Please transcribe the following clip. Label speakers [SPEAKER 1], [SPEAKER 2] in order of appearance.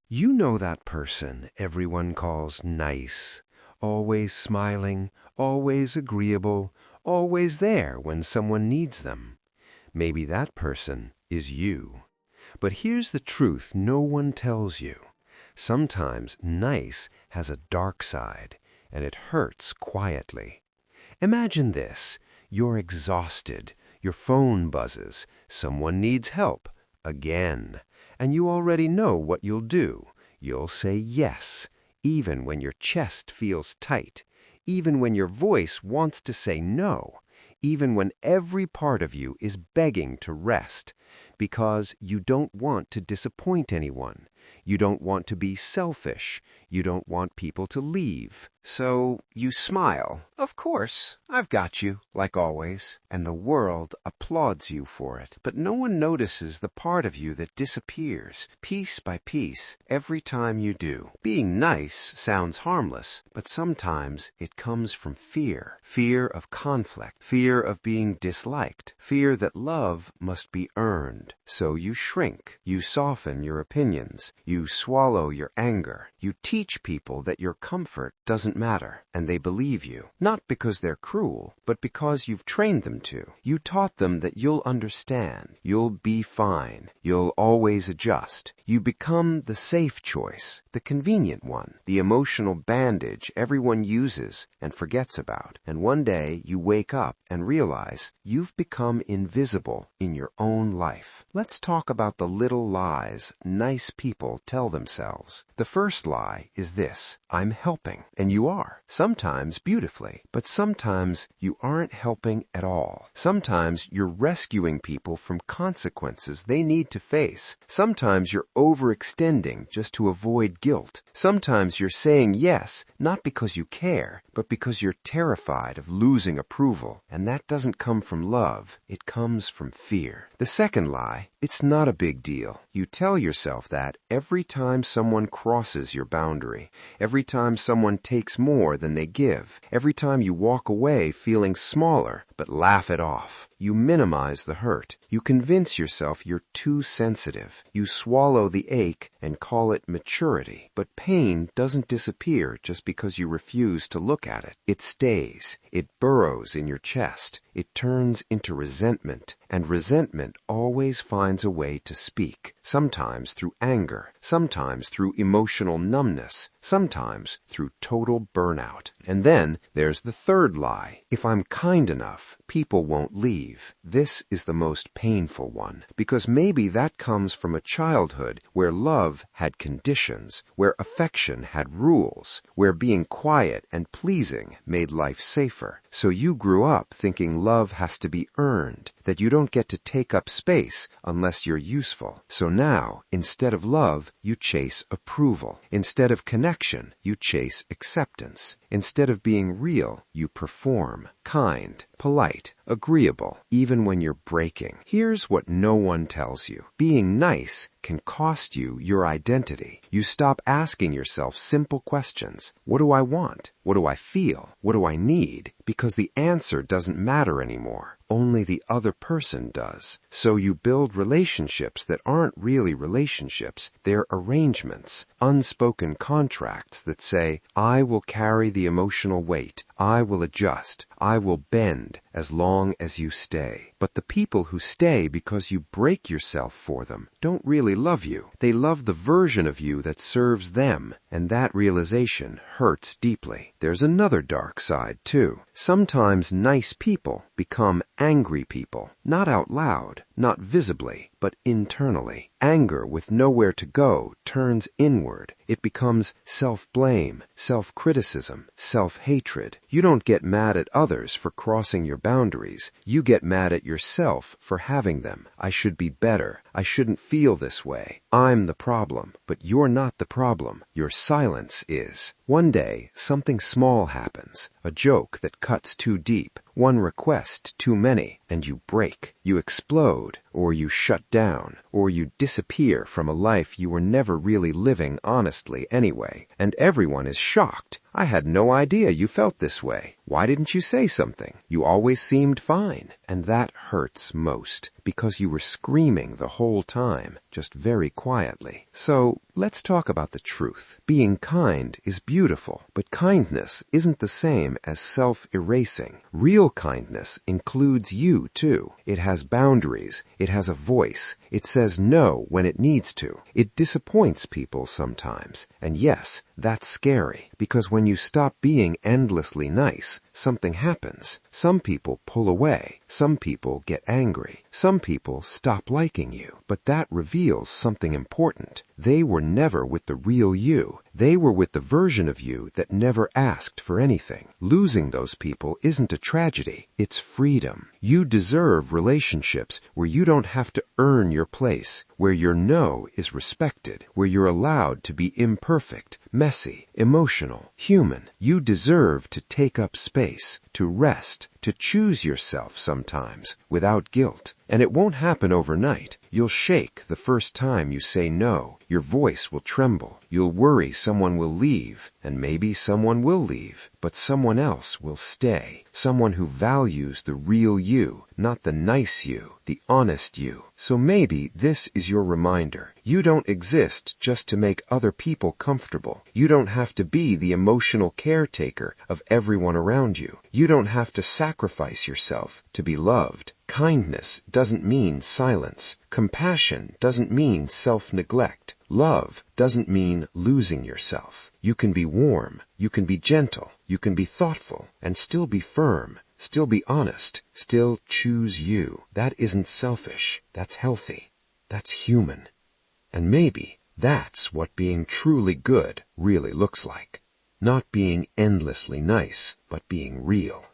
[SPEAKER 1] You know that person everyone calls nice, always smiling, always agreeable, always there when someone needs them. Maybe that person is you. But here's the truth no one tells you. Sometimes nice has a dark side, and it hurts quietly. Imagine this. You're exhausted, your phone buzzes, someone needs help, again, and you already know what you'll do. You'll say yes, even when your chest feels tight, even when your voice wants to say no, even when every part of you is begging to rest, because you don't want to disappoint anyone. You don't want to be selfish. You don't want people to leave.
[SPEAKER 2] So you smile. Of course, I've got you, like always, and the world applauds you for it. But no one notices the part of you that disappears, piece by piece, every time you do. Being nice sounds harmless, but sometimes it comes from fear. Fear of conflict, fear of being disliked, fear that love must be earned. So you shrink, you soften your opinions, you swallow your anger, you teach people that your comfort doesn't matter, and they believe you. Not because they're cruel, but because you've trained them to. You taught them that you'll understand, you'll be fine, you'll always adjust. You become the safe choice, the convenient one, the emotional bandage everyone uses and forgets about. And one day you wake up and realize you've become invisible in your own life. Let's talk about the little lies nice people tell themselves. The first lie is this: I'm helping. And you are, sometimes beautifully, but sometimes you aren't helping at all. Sometimes you're rescuing people from consequences they need to face. Sometimes you're overextending just to avoid guilt. Sometimes you're saying yes, not because you care, but because you're terrified of losing approval. And that doesn't come from love, it comes from fear. The second lie: it's not a big deal. You tell yourself that every time someone crosses your boundary, every time someone takes more than they give, every time you walk away feeling smaller but laugh it off. You minimize the hurt. You convince yourself you're too sensitive. You swallow the ache and call it maturity. But pain doesn't disappear just because you refuse to look at it. It stays. It burrows in your chest. It turns into resentment. And resentment always finds a way to speak. Sometimes through anger. Sometimes through emotional numbness. Sometimes through total burnout. And then there's the third lie. If I'm kind enough, people won't leave. This is the most painful one, because maybe that comes from a childhood where love had conditions, where affection had rules, where being quiet and pleasing made life safer. So you grew up thinking love has to be earned, that you don't get to take up space unless you're useful. So now, instead of love, you chase approval. Instead of connection, you chase acceptance. Instead of being real, you perform. Kind, polite, agreeable, even when you're breaking. Here's what no one tells you. Being nice can cost you your identity. You stop asking yourself simple questions. What do I want? What do I feel? What do I need? Because the answer doesn't matter anymore. Only the other person does. So you build relationships that aren't really relationships. They're arrangements, unspoken contracts that say, I will carry the emotional weight. I will adjust. I will bend as long as you stay. But the people who stay because you break yourself for them don't really love you. They love the version of you that serves them, and that realization hurts deeply. There's another dark side, too. Sometimes nice people become angry people, not out loud, not visibly, but internally. Anger with nowhere to go turns inward. It becomes self-blame, self-criticism, self-hatred. You don't get mad at others for crossing your boundaries. You get mad at yourself for having them. I should be better. I shouldn't feel this way. I'm the problem. But you're not the problem. Your silence is. One day, something small happens. A joke that cuts too deep. One request too many. and you break, you explode, or you shut down, or you disappear from a life you were never really living honestly anyway, and everyone is shocked. I had no idea you felt this way. Why didn't you say something? You always seemed fine. And that hurts most, because you were screaming the whole time, just very quietly. So, let's talk about the truth. Being kind is beautiful, but kindness isn't the same as self-erasing. Real kindness includes you, too. It has boundaries. It has a voice. It says no when it needs to. It disappoints people sometimes. And yes, that's scary, because when you stop being endlessly nice, something happens. Some people pull away. Some people get angry. Some people stop liking you. But that reveals something important. They were never with the real you. They were with the version of you that never asked for anything. Losing those people isn't a tragedy. It's freedom. You deserve relationships where you don't have to earn your place, where your no is respected, where you're allowed to be imperfect, messy, emotional, human. You deserve to take up space, to rest, to choose yourself sometimes without guilt. And it won't happen overnight. You'll shake the first time you say no. Your voice will tremble. You'll worry someone will leave, and maybe someone will leave, but someone else will stay. Someone who values the real you, not the nice you, the honest you. So maybe this is your reminder. You don't exist just to make other people comfortable. You don't have to be the emotional caretaker of everyone around you. You don't have to sacrifice yourself to be loved. Kindness doesn't mean silence. Compassion doesn't mean self-neglect. Love doesn't mean losing yourself. You can be warm. You can be gentle. You can be thoughtful and still be firm. Still be honest. Still choose you. That isn't selfish. That's healthy. That's human. And maybe that's what being truly good really looks like. Not being endlessly nice, but being real.